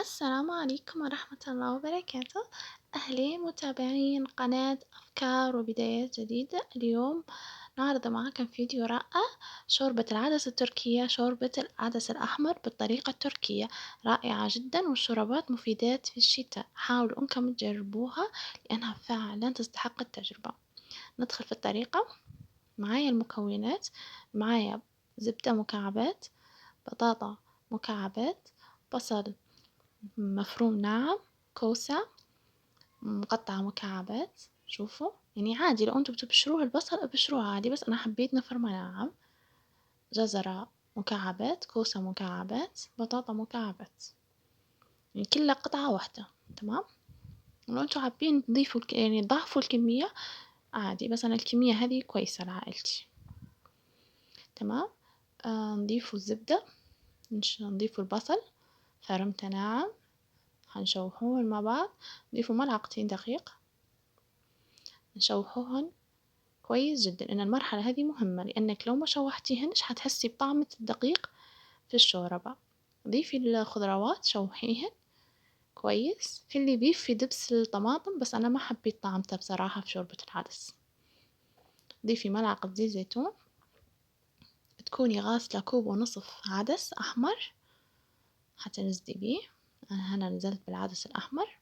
السلام عليكم ورحمة الله وبركاته. أهلين متابعين قناة أفكار وبدايات جديدة. اليوم نعرض معاكم فيديو رائع، شوربة العدس التركية، شوربة العدس الأحمر بالطريقة التركية، رائعة جدا والشوربات مفيدات في الشتاء. حاولوا أنكم تجربوها لأنها فعلا تستحق التجربة. ندخل في الطريقة. معايا المكونات: معايا زبدة مكعبات، بطاطا مكعبات، بصل مفروم ناعم، كوسة مقطعة مكعبات. شوفوا يعني عادي لو انتوا بتبشروها البصل ابشروها عادي، بس انا حبيت نفرمها ناعم. جزرة مكعبات، كوسة مكعبات، بطاطا مكعبات، يعني كلها قطعة واحدة. تمام. لو انتوا حابين تضيفوا يعني تضاعفوا الكمية عادي، بس انا الكمية هذه كويسة لعائلتي. تمام. نضيفوا الزبدة، نضيفوا البصل فرمته ناعم، هنشوحوهن مع بعض. نضيفوا ملعقتين دقيق، نشوحوهن كويس جدا. إن المرحلة هذه مهمة لأنك لو ما شوحتيهنش حتحسي بطعم الدقيق في الشوربة. ضيفي الخضروات شوحيهن كويس. في اللي يضيف في دبس الطماطم بس أنا ما حبيت طعمته بصراحة في شوربة العدس. ضيفي ملعقة زيت زيتون. تكوني غاسلة كوب ونصف عدس أحمر حتنزلي بيه. أنا هنا نزلت بالعدس الأحمر.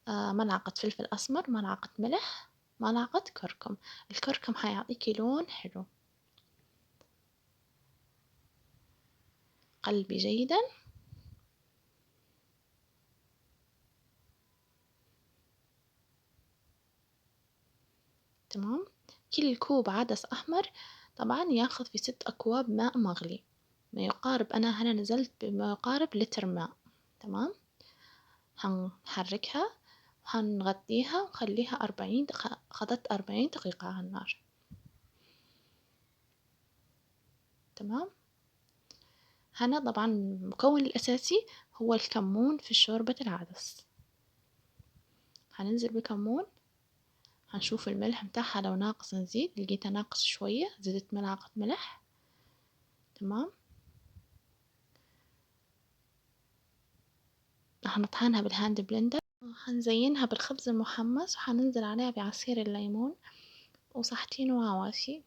ملعقة فلفل أسمر، ملعقة ملح، ملعقة كركم. الكركم حيعطيكي لون حلو. قلبي جيدا. تمام. كل كوب عدس أحمر طبعا ياخذ في 6 أكواب ماء مغلي، ما يقارب، أنا هنا نزلت بما يقارب لتر ماء. تمام. هنحركها وهنغطيها ونخليها 40 دقيقة. أخذت 40 دقيقة على النار. تمام. هنا طبعا المكون الأساسي هو الكمون في شوربة العدس. هننزل بكمون. هنشوف الملح متاعها، لو ناقص نزيد، لقيتها ناقص شوية زدت ملعقة ملح. تمام. هنطحنها بالهاند بلندر. هنزينها بالخبز المحمص وحننزل عليها بعصير الليمون وصحتين وعواشي.